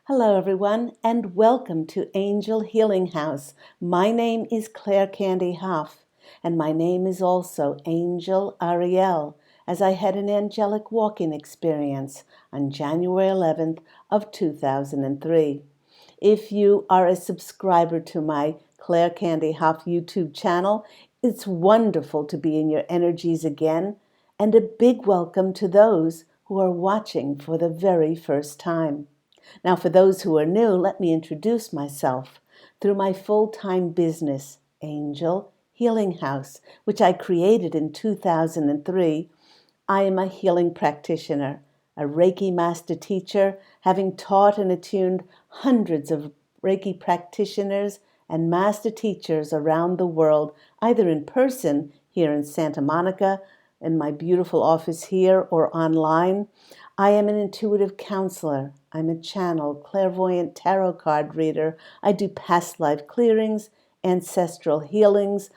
Hello, everyone, and welcome to Angel Healing House. My name is Claire Candy Huff, and my name is also Angel Ariel, as I had an angelic walk-in experience on January 11th of 2003. If you are a subscriber to my Claire Candy Huff YouTube channel, it's wonderful to be in your energies again, and a big welcome to those who are watching for the very first time. Now, for those who are new, let me introduce myself. Through my full-time business, Angel Healing House, which I created in 2003, I am a healing practitioner, a Reiki master teacher, having taught and attuned hundreds of Reiki practitioners and master teachers around the world, either in person here in Santa Monica, in my beautiful office here, or online. I am an intuitive counselor. I'm a channel, clairvoyant tarot card reader. I do past life clearings, ancestral healings.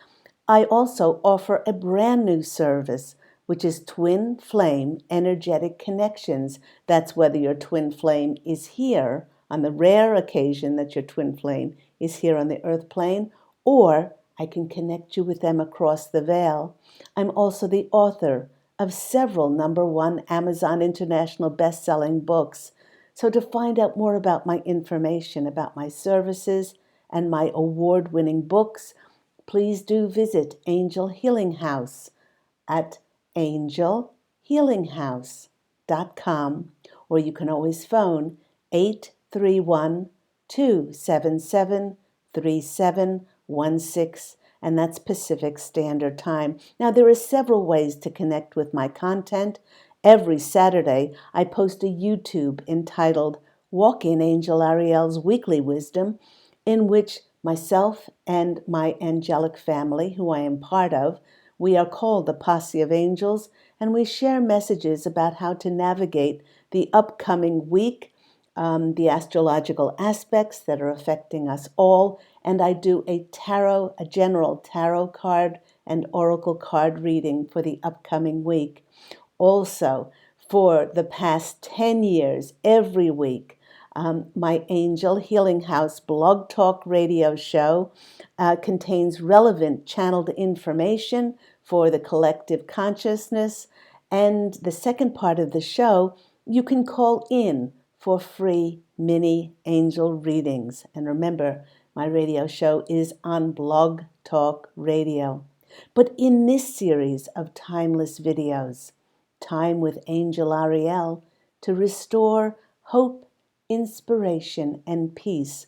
I also offer a brand new service, which is Twin Flame Energetic Connections. That's whether your twin flame is here, on the rare occasion that your twin flame is here on the earth plane, or I can connect you with them across the veil. I'm also the author of several #1 Amazon International best-selling books. So to find out more about my information, about my services, and my award-winning books, please do visit Angel Healing House at angelhealinghouse.com, or you can always phone 831-277-3716, and that's Pacific Standard Time. Now, there are several ways to connect with my content. Every Saturday, I post a YouTube entitled Walk in Angel Ariel's Weekly Wisdom, in which myself and my angelic family, who I am part of, we are called the Posse of Angels, and we share messages about how to navigate the upcoming week, the astrological aspects that are affecting us all, and I do a general tarot card and oracle card reading for the upcoming week. Also, for the past 10 years, every week, my Angel Healing House blog talk radio show contains relevant channeled information for the collective consciousness. And the second part of the show, you can call in for free mini angel readings. And remember, my radio show is on Blog Talk Radio. But in this series of timeless videos, Time with Angel Ariel, to restore hope, inspiration, and peace,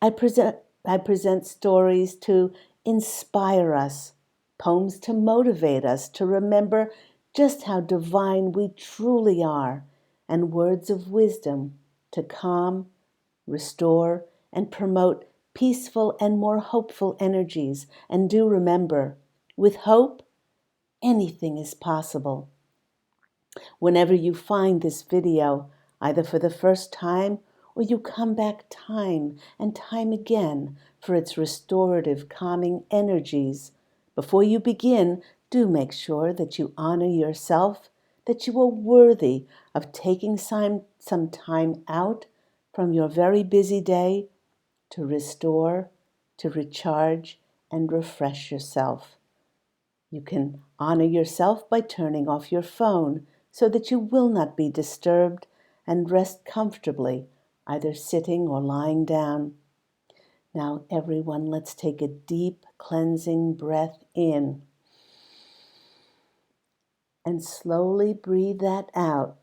I present stories to inspire us, poems to motivate us to remember just how divine we truly are, and words of wisdom to calm, restore, and promote peaceful and more hopeful energies. And do remember, with hope, anything is possible. Whenever you find this video, either for the first time or you come back time and time again for its restorative, calming energies, before you begin, do make sure that you honor yourself, that you are worthy of taking some time out from your very busy day to restore, to recharge, and refresh yourself. You can honor yourself by turning off your phone so that you will not be disturbed, and rest comfortably, either sitting or lying down. Now, everyone, let's take a deep cleansing breath in and slowly breathe that out.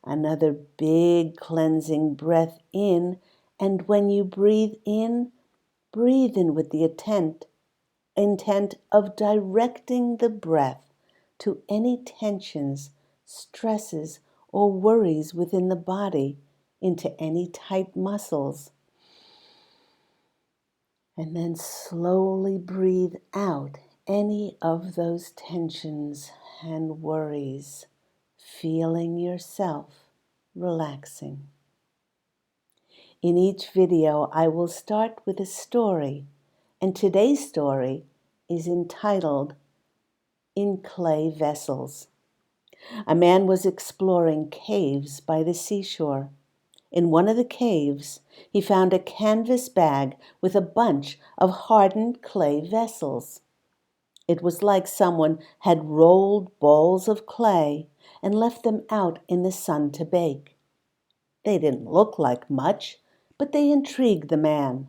Another big cleansing breath in, and when you breathe in with the intent of directing the breath to any tensions, stresses, or worries within the body, into any tight muscles. And then slowly breathe out any of those tensions and worries, feeling yourself relaxing. In each video, I will start with a story, and today's story is entitled In Clay Vessels. A man was exploring caves by the seashore. In one of the caves, he found a canvas bag with a bunch of hardened clay vessels. It was like someone had rolled balls of clay and left them out in the sun to bake. They didn't look like much, but they intrigued the man.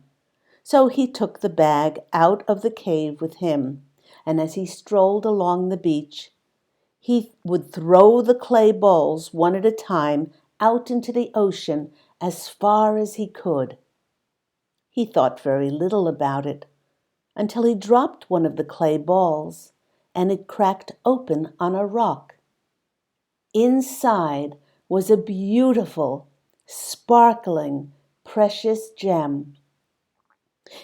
So he took the bag out of the cave with him, and as he strolled along the beach, he would throw the clay balls one at a time out into the ocean as far as he could. He thought very little about it until he dropped one of the clay balls and it cracked open on a rock. Inside was a beautiful, sparkling, precious gem.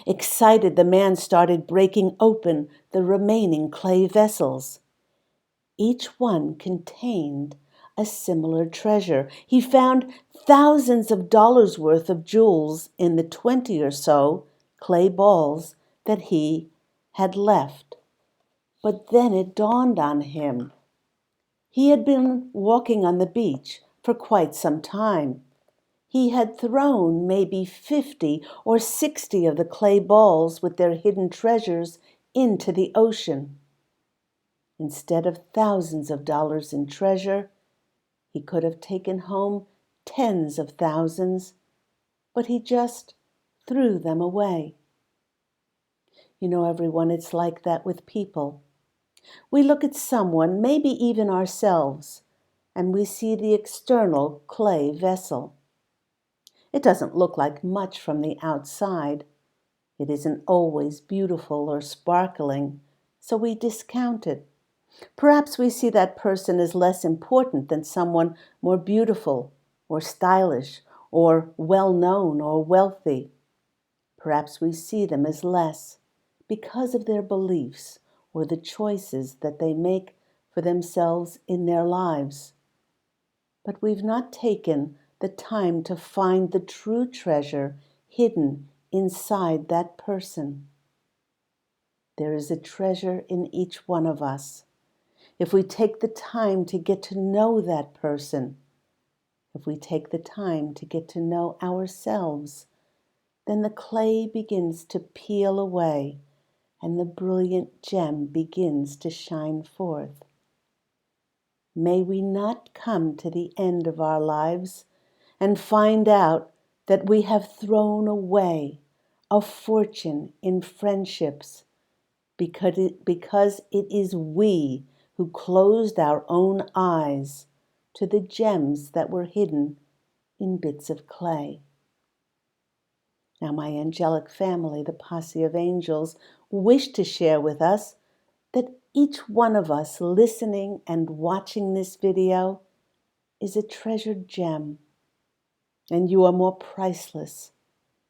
Excited, the man started breaking open the remaining clay vessels. Each one contained a similar treasure. He found thousands of dollars worth of jewels in the 20 or so clay balls that he had left. But then it dawned on him. He had been walking on the beach for quite some time. He had thrown maybe 50 or 60 of the clay balls with their hidden treasures into the ocean. Instead of thousands of dollars in treasure, he could have taken home tens of thousands, but he just threw them away. You know, everyone, it's like that with people. We look at someone, maybe even ourselves, and we see the external clay vessel. It doesn't look like much from the outside. It isn't always beautiful or sparkling, so we discount it. Perhaps we see that person as less important than someone more beautiful or stylish or well-known or wealthy. Perhaps we see them as less because of their beliefs or the choices that they make for themselves in their lives. But we've not taken the time to find the true treasure hidden inside that person. There is a treasure in each one of us. If we take the time to get to know that person, if we take the time to get to know ourselves, then the clay begins to peel away and the brilliant gem begins to shine forth. May we not come to the end of our lives and find out that we have thrown away a fortune in friendships because it is we who closed our own eyes to the gems that were hidden in bits of clay. Now, my angelic family, the posse of angels, wish to share with us that each one of us listening and watching this video is a treasured gem, and you are more priceless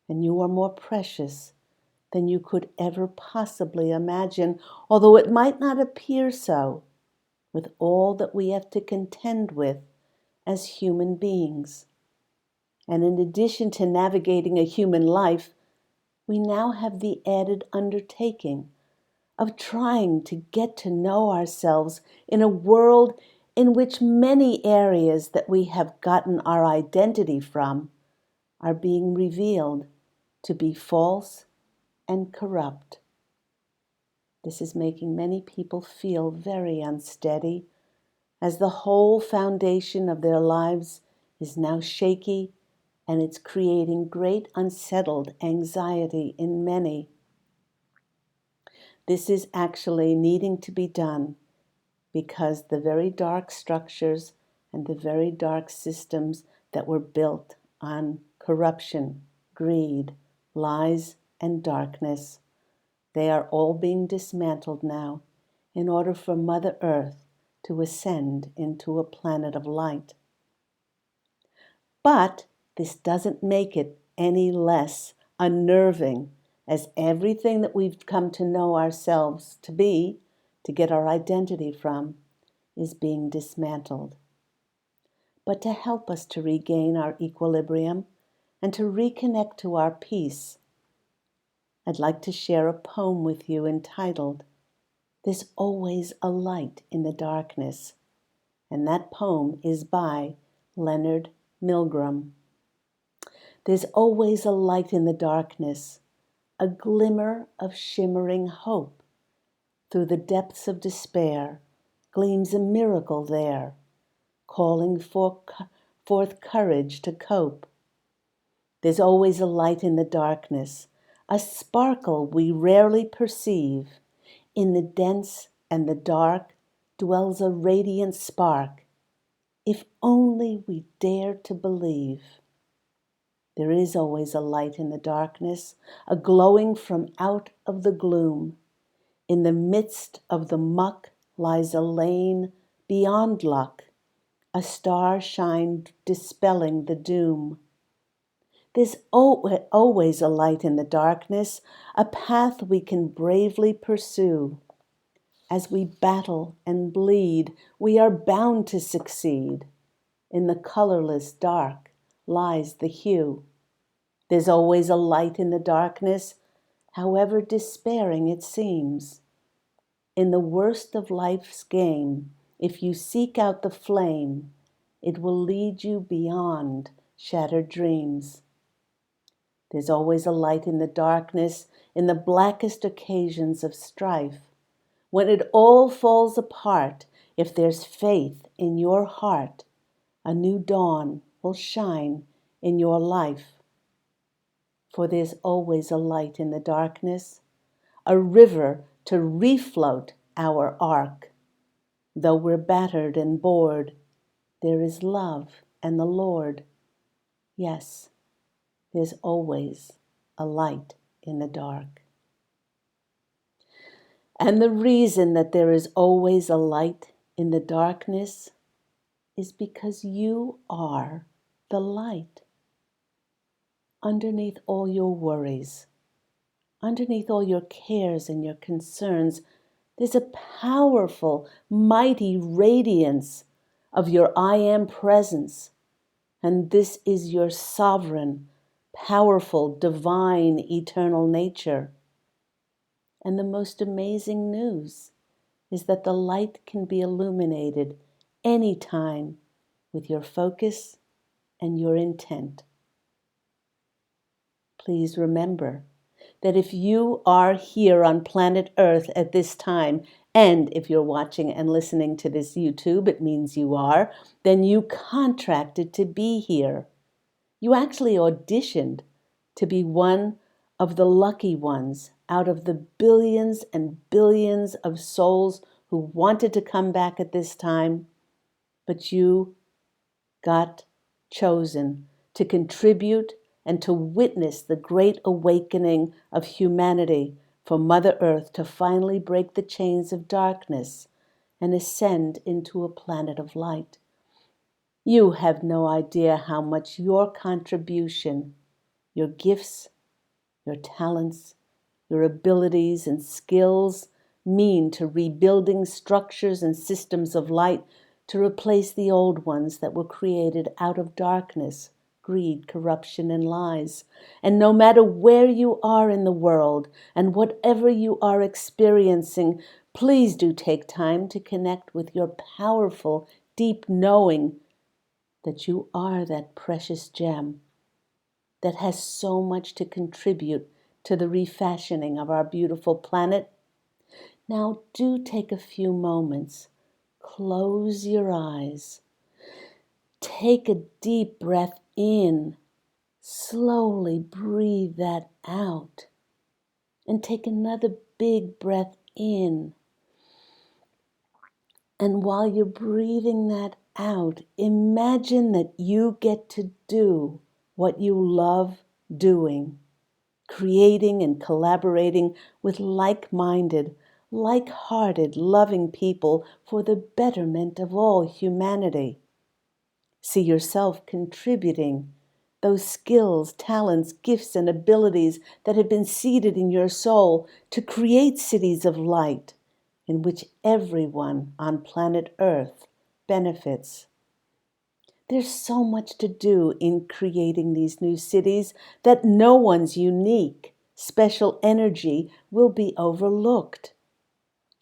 and you are more precious than you could ever possibly imagine, although it might not appear so, with all that we have to contend with as human beings. And in addition to navigating a human life, we now have the added undertaking of trying to get to know ourselves in a world in which many areas that we have gotten our identity from are being revealed to be false and corrupt. This is making many people feel very unsteady, as the whole foundation of their lives is now shaky, and it's creating great unsettled anxiety in many. This is actually needing to be done because the very dark structures and the very dark systems that were built on corruption, greed, lies, and darkness, they are all being dismantled now in order for Mother Earth to ascend into a planet of light. But this doesn't make it any less unnerving, as everything that we've come to know ourselves to be, to get our identity from, is being dismantled. But to help us to regain our equilibrium and to reconnect to our peace, I'd like to share a poem with you entitled, "There's Always a Light in the Darkness," And that poem is by Leonard Milgram. There's always a light in the darkness, a glimmer of shimmering hope. Through the depths of despair gleams a miracle there, calling forth courage to cope. There's always a light in the darkness, a sparkle we rarely perceive. In the dense and the dark dwells a radiant spark, if only we dare to believe. There is always a light in the darkness, a glowing from out of the gloom. In the midst of the muck lies a lane beyond luck, a star shine dispelling the doom. There's always a light in the darkness, a path we can bravely pursue. As we battle and bleed, we are bound to succeed. In the colorless dark lies the hue. There's always a light in the darkness, however despairing it seems. In the worst of life's game, if you seek out the flame, it will lead you beyond shattered dreams. There's always a light in the darkness, in the blackest occasions of strife. When it all falls apart, if there's faith in your heart, a new dawn will shine in your life. For there's always a light in the darkness, a river to refloat our ark. Though we're battered and bored, there is love and the Lord. Yes, there's always a light in the dark. And the reason that there is always a light in the darkness is because you are the light. Underneath all your worries, underneath all your cares and your concerns, there's a powerful, mighty radiance of your I Am presence. And this is your sovereign, powerful, divine, eternal nature. And the most amazing news is that the light can be illuminated anytime with your focus and your intent. Please remember that if you are here on planet Earth at this time, and if you're watching and listening to this YouTube, it means you are, then you contracted to be here. You actually auditioned to be one of the lucky ones out of the billions and billions of souls who wanted to come back at this time, but you got chosen to contribute and to witness the great awakening of humanity for Mother Earth to finally break the chains of darkness and ascend into a planet of light. You have no idea how much your contribution, your gifts, your talents, your abilities and skills mean to rebuilding structures and systems of light to replace the old ones that were created out of darkness, greed, corruption, and lies. And no matter where you are in the world and whatever you are experiencing, please do take time to connect with your powerful, deep knowing that you are that precious gem that has so much to contribute to the refashioning of our beautiful planet. Now do take a few moments. Close your eyes. Take a deep breath in. Slowly breathe that out. And take another big breath in. And while you're breathing that out, imagine that you get to do what you love doing, creating and collaborating with like-minded, like-hearted, loving people for the betterment of all humanity. See yourself contributing those skills, talents, gifts, and abilities that have been seeded in your soul to create cities of light in which everyone on planet Earth benefits. There's so much to do in creating these new cities that no one's unique, special energy will be overlooked.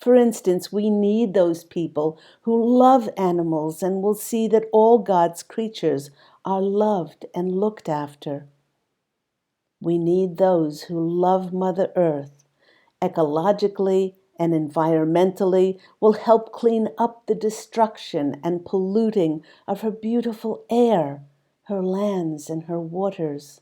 For instance, we need those people who love animals and will see that all God's creatures are loved and looked after. We need those who love Mother Earth, ecologically and environmentally, will help clean up the destruction and polluting of her beautiful air, her lands, and her waters.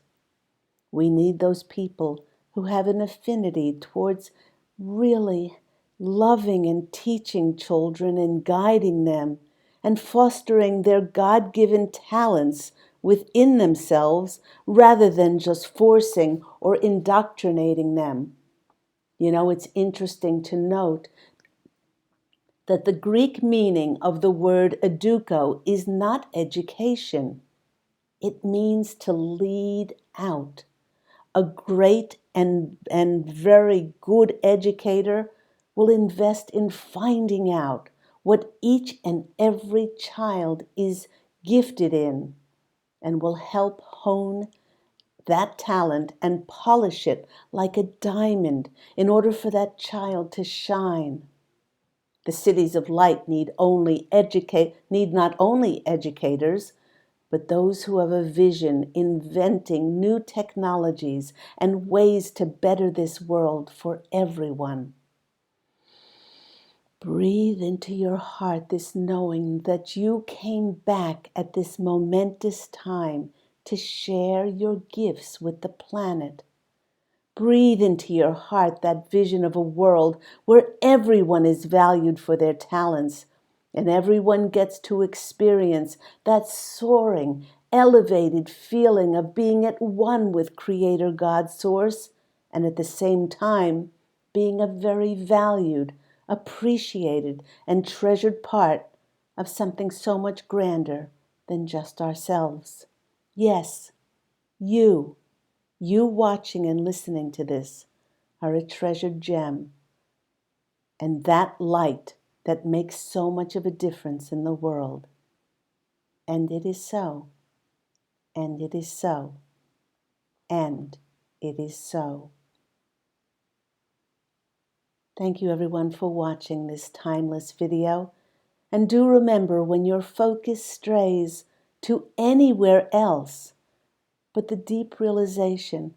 We need those people who have an affinity towards really loving and teaching children and guiding them and fostering their God-given talents within themselves rather than just forcing or indoctrinating them. You know, it's interesting to note that the Greek meaning of the word educo is not education. It means to lead out. A great and very good educator will invest in finding out what each and every child is gifted in and will help hone that talent and polish it like a diamond in order for that child to shine. The cities of light need not only educators, but those who have a vision inventing new technologies and ways to better this world for everyone. Breathe into your heart this knowing that you came back at this momentous time to share your gifts with the planet. Breathe into your heart that vision of a world where everyone is valued for their talents and everyone gets to experience that soaring, elevated feeling of being at one with Creator God Source and at the same time being a very valued, appreciated, and treasured part of something so much grander than just ourselves. Yes, you. You watching and listening to this are a treasured gem, and that light that makes so much of a difference in the world. And it is so, and it is so, and it is so. Thank you everyone for watching this timeless video. And do remember, when your focus strays to anywhere else but the deep realization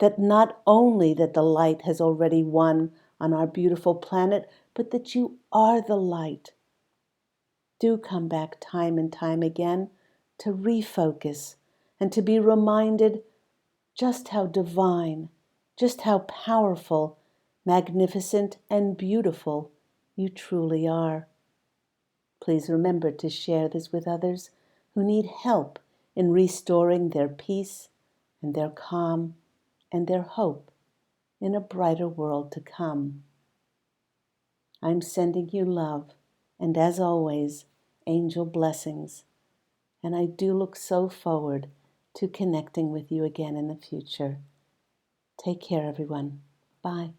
that not only that the light has already won on our beautiful planet, but that you are the light. Do come back time and time again to refocus and to be reminded just how divine, just how powerful, magnificent, and beautiful you truly are. Please remember to share this with others who need help in restoring their peace and their calm and their hope in a brighter world to come. I'm sending you love and, as always, angel blessings. And I do look so forward to connecting with you again in the future. Take care, everyone. Bye.